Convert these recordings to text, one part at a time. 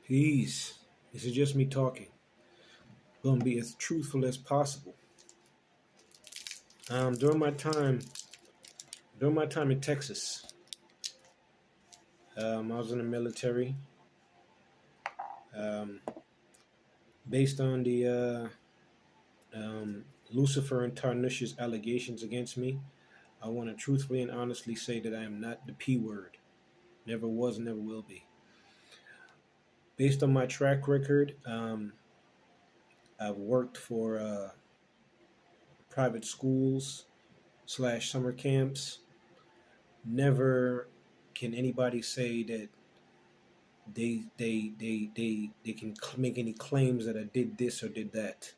Peace. This is just me talking. Gonna be as truthful as possible. Um, during my time, during my time in Texas, I was in the military. Um, Based on the Lucifer and Tarnush's allegations against me, I want to truthfully and honestly say that I am not the P word. Never was, never will be. Based on my track record, I've worked for private schools slash summer camps. Never can anybody say that they can make any claims that I did this or did that.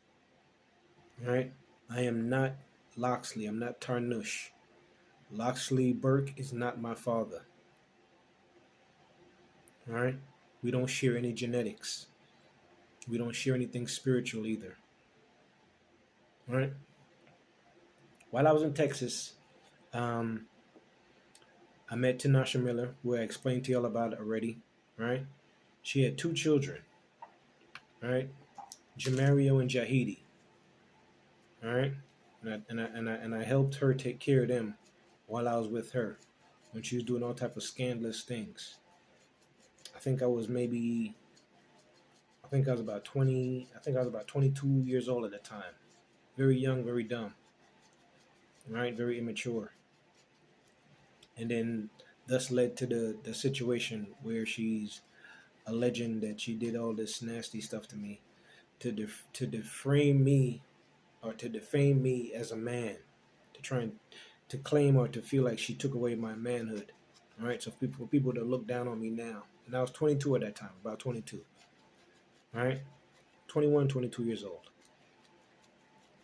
All right, I am not Loxley. I'm not Tarnush. Loxley Burke is not my father. All right, we don't share any genetics. We don't share anything spiritual either. All right. While I was in Texas, um, I met Tanasha Miller, who I explained to y'all about already. Right, she had two children. All right, Jamario and Jahidi. All right, and I helped her take care of them while I was with her when she was doing all type of scandalous things. I think I was maybe I think I was about 20. I think I was about 22 years old at the time. Very young, very dumb. Right, very immature. And then thus led to the situation where she's alleging that she did all this nasty stuff to me to defame me or to defame me as a man, to try and to claim or to feel like she took away my manhood. All right, so people that look down on me now, and I was 22 at that time, about 22. All right, 21, 22 years old.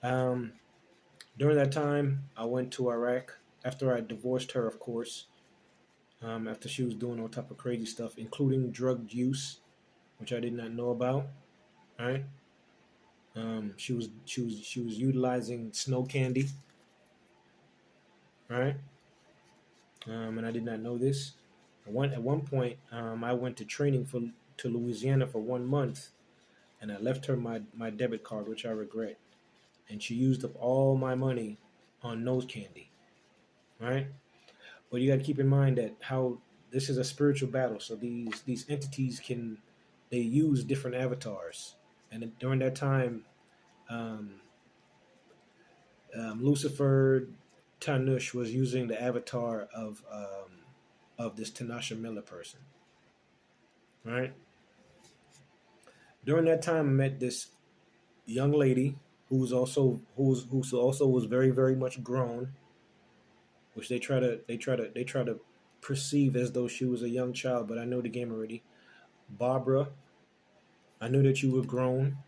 Um, During that time, I went to Iraq after I divorced her, of course. After she was doing all type of crazy stuff, including drug use, which I did not know about. All right. She was utilizing snow candy. All right. And I did not know this. At one point, I went to training to Louisiana for 1 month, and I left her my debit card, which I regret. And she used up all my money on nose candy. Right. But you got to keep in mind that how this is a spiritual battle. So these entities they use different avatars, and during that time, um, Lucifer Tanush was using the avatar of this Tanasha Miller person. Right. During that time, I met this young lady who's also was very very much grown, which they try to perceive as though she was a young child, but I know the game already. Barbara, I knew that you were grown.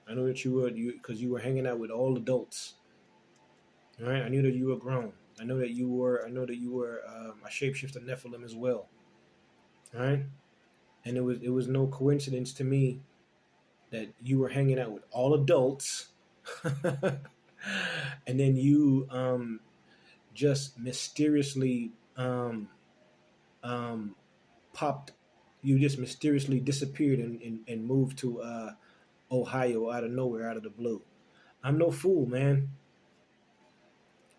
I knew that because you were hanging out with all adults. All right, I knew that you were grown. I know that you were. I know that you were a shapeshifter Nephilim as well. All right, and it was no coincidence to me that you were hanging out with all adults, and then you just mysteriously um, popped. You just mysteriously disappeared and moved to Ohio out of nowhere, out of the blue. I'm no fool, man.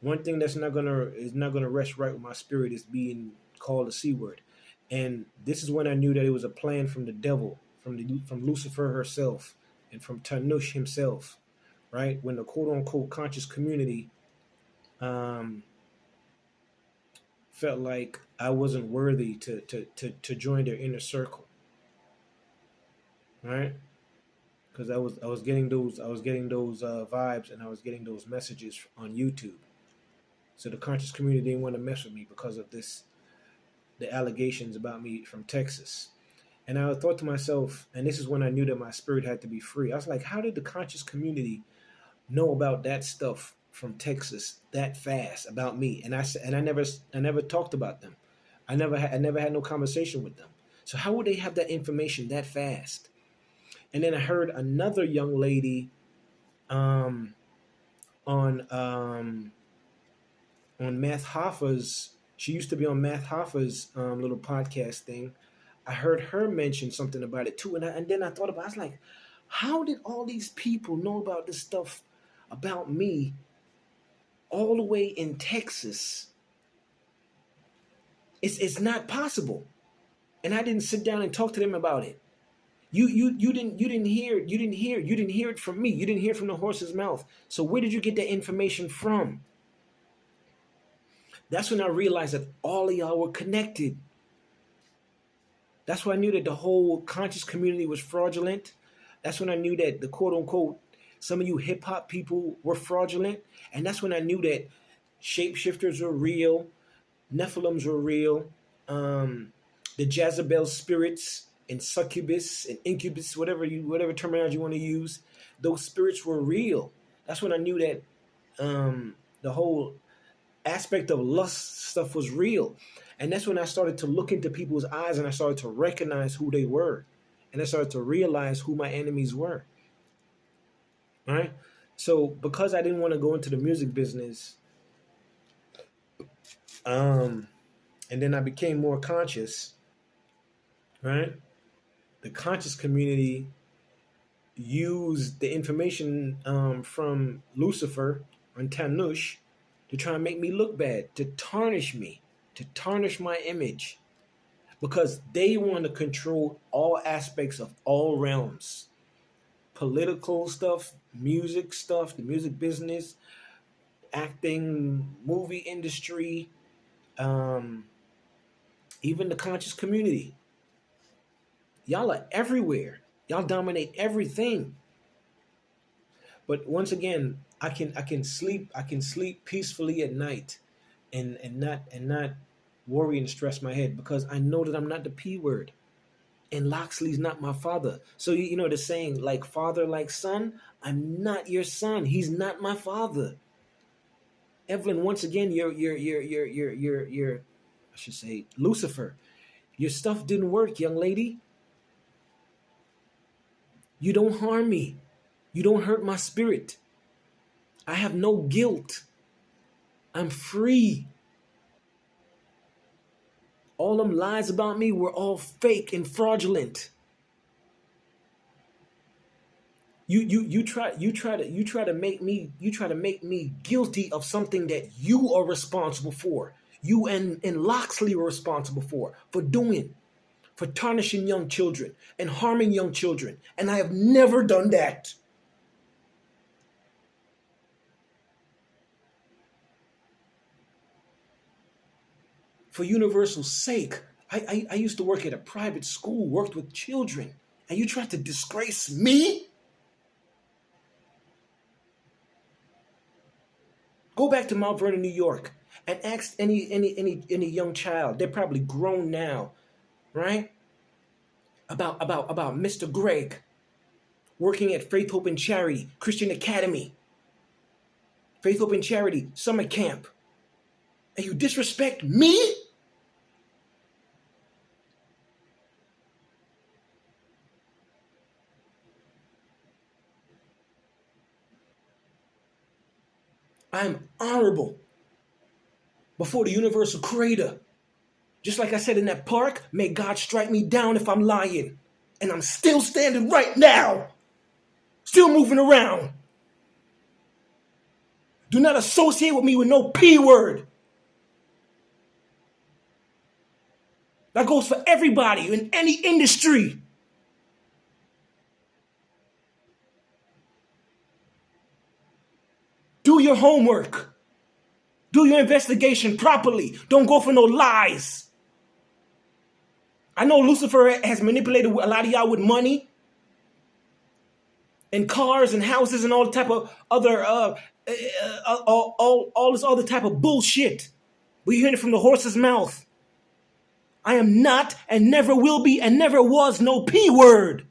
One thing that's not gonna rest right with my spirit is being called a c word, and this is when I knew that it was a plan from the devil, from Lucifer herself, and from Tanush himself. Right, when the quote unquote conscious community um, felt like I wasn't worthy to join their inner circle. Right, because I was getting those vibes, and I was getting those messages on YouTube. So the conscious community didn't want to mess with me because of the allegations about me from Texas. And I thought to myself, and this is when I knew that my spirit had to be free. I was like, how did the conscious community know about that stuff from Texas that fast about me? And I never talked about them. I never had no conversation with them. So how would they have that information that fast? And then I heard another young lady um, on Math Hoffa's. She used to be on Math Hoffa's little podcast thing. I heard her mention something about it too, and then I thought about. I was like, how did all these people know about this stuff about me all the way in Texas? It's not possible, and I didn't sit down and talk to them about it. You didn't hear it from me. You didn't hear it from the horse's mouth. So where did you get that information from? That's when I realized that all of y'all were connected. That's when I knew that the whole conscious community was fraudulent. That's when I knew that the quote unquote some of you hip hop people were fraudulent. And that's when I knew that shapeshifters were real, Nephilims were real, the Jezebel spirits and succubus and incubus, whatever terminology you want to use, those spirits were real. That's when I knew that the whole aspect of lust stuff was real. And that's when I started to look into people's eyes and I started to recognize who they were. And I started to realize who my enemies were. All right. So because I didn't want to go into the music business, and then I became more conscious, right? The conscious community used the information from Lucifer and Tanush to try and make me look bad, to tarnish me, to tarnish my image, because they want to control all aspects of all realms, political stuff, music stuff, the music business, acting, movie industry, um, even the conscious community. Y'all are everywhere. Y'all dominate everything. But once again, I can sleep peacefully at night and not worry and stress my head because I know that I'm not the P word. And Loxley's not my father. So you know the saying, like father, like son. I'm not your son. He's not my father. Evelyn, once again, your I should say Lucifer. Your stuff didn't work, young lady. You don't harm me. You don't hurt my spirit. I have no guilt. I'm free. All them lies about me were all fake and fraudulent. You try to make me guilty of something that you are responsible for. You and Loxley are responsible for doing, for tarnishing young children and harming young children. And I have never done that. For universal's sake, I used to work at a private school, worked with children, and you tried to disgrace me? Go back to Mount Vernon, New York, and ask any young child. They're probably grown now, right? About Mr. Greg working at Faith Hope and Charity Christian Academy, Faith Hope and Charity summer camp, and you disrespect me? I'm honorable before the universal creator. Just like I said in that park, may God strike me down if I'm lying. And I'm still standing right now. Still moving around. Do not associate with me with no P word. That goes for everybody in any industry. Do your homework. Do your investigation properly. Don't go for no lies. I know Lucifer has manipulated a lot of y'all with money and cars and houses and all type of other all this other type of bullshit. But you're hearing it from the horse's mouth. I am not and never will be and never was no P word.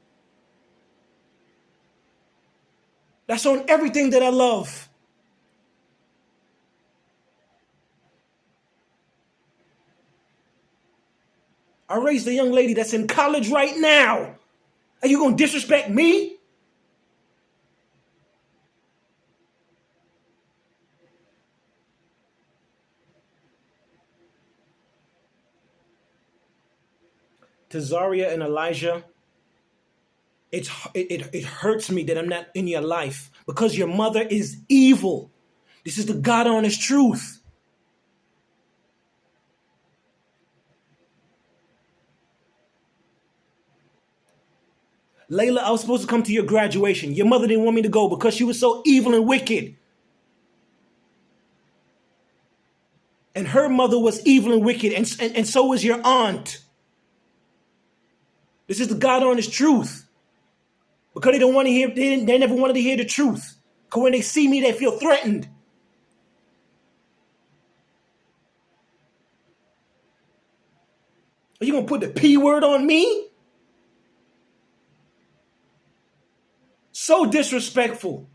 That's on everything that I love. I raised a young lady that's in college right now. Are you going to disrespect me? to Zaria and Elijah, it hurts me that I'm not in your life because your mother is evil. This is the God honest truth. Layla, I was supposed to come to your graduation. Your mother didn't want me to go because she was so evil and wicked. And her mother was evil and wicked, and so was your aunt. This is the God honest truth. Because they don't want to hear, they never wanted to hear the truth. Because when they see me, they feel threatened. Are you going to put the P word on me? So disrespectful.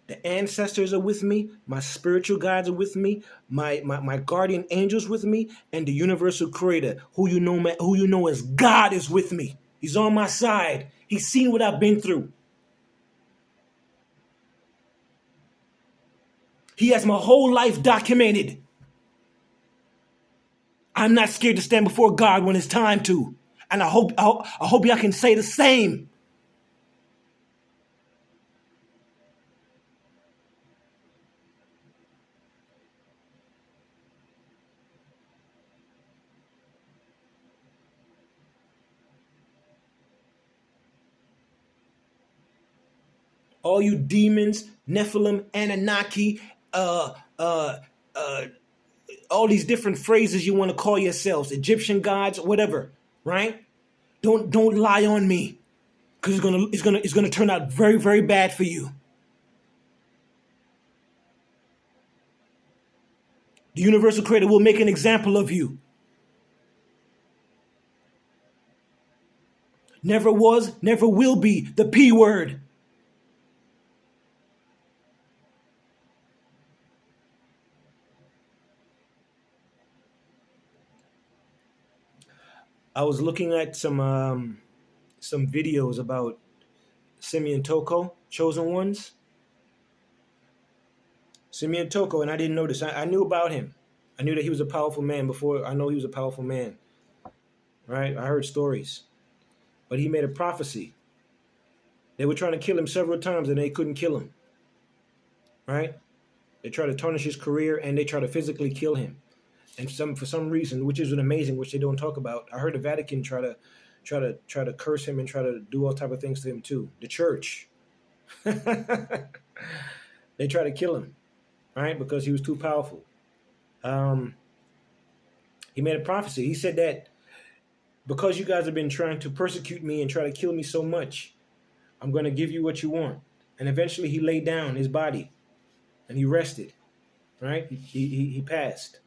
The ancestors are with me. My spiritual guides are with me. My guardian angels with me, and the universal creator, who you know as God, is with me. He's on my side. He's seen what I've been through. He has my whole life documented. I'm not scared to stand before God when it's time to. And I hope y'all can say the same. All you demons, Nephilim, Anunnaki, all these different phrases you want to call yourselves, Egyptian gods, whatever, right? Don't lie on me, because it's gonna turn out very, very bad for you. The universal creator will make an example of you. Never was, never will be the P word. I was looking at some videos about Simeon Toko, Chosen Ones. Simeon Toko, and I didn't know this. I knew about him. I knew that he was a powerful man before I know he was a powerful man. Right? I heard stories. But he made a prophecy. They were trying to kill him several times and they couldn't kill him. Right? They tried to tarnish his career and they tried to physically kill him. And for some reason, which is amazing, which they don't talk about, I heard the Vatican try to curse him and try to do all type of things to him too. The church. They try to kill him, right? Because he was too powerful. He made a prophecy. He said that because you guys have been trying to persecute me and try to kill me so much, I'm going to give you what you want. And eventually he laid down his body and he rested, right? He passed,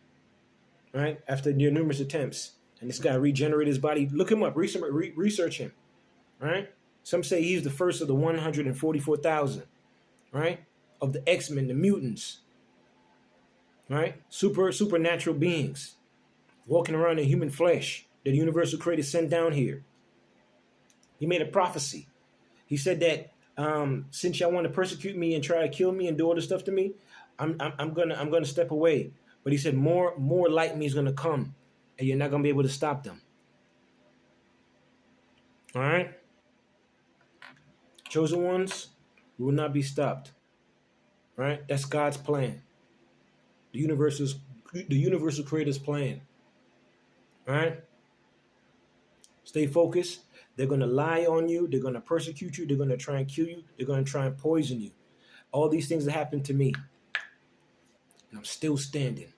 right? After numerous attempts. And this guy regenerated his body. Look him up, research him, right? Some say he's the first of the 144,000, right? Of the X-Men, the mutants, right? Supernatural beings walking around in human flesh that the universal creator sent down here. He made a prophecy. He said that since y'all want to persecute me and try to kill me and do all this stuff to me, I'm gonna step away. But he said more like me is gonna come, and you're not gonna be able to stop them. All right, chosen ones will not be stopped. Right, that's God's plan. The universal creator's plan. All right. Stay focused. They're going to lie on you. They're going to persecute you. They're going to try and kill you. They're going to try and poison you. All these things that happened to me. And I'm still standing.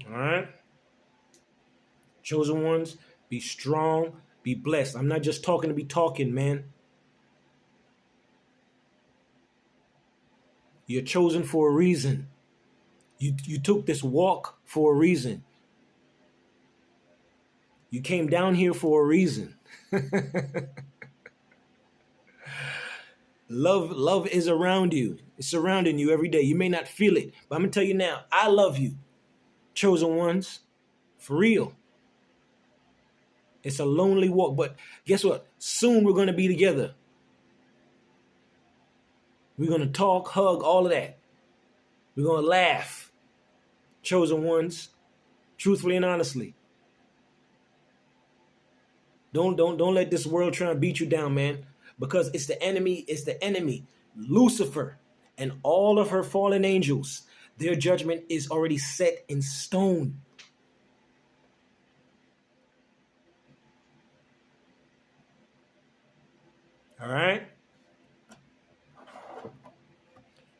All right? Chosen ones, be strong, be blessed. I'm not just talking to be talking, man. You're chosen for a reason. You took this walk for a reason. You came down here for a reason. Love is around you. It's surrounding you every day. You may not feel it, but I'm going to tell you now, I love you, chosen ones, for real. It's a lonely walk, but guess what? Soon we're going to be together. We're going to talk, hug, all of that. We're going to laugh. Chosen ones, truthfully and honestly. Don't let this world try and beat you down, man. Because it's the enemy. Lucifer and all of her fallen angels. Their judgment is already set in stone. All right?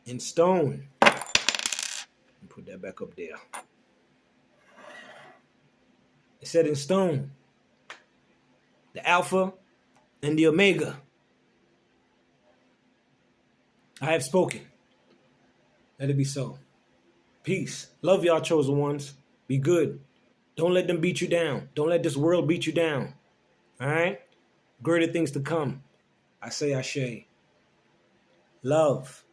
In stone. Put that back up there. It's set in stone. The Alpha and the Omega. I have spoken. Let it be so. Peace. Love y'all, chosen ones. Be good. Don't let them beat you down. Don't let this world beat you down. All right? Greater things to come. I say Ashe. Love.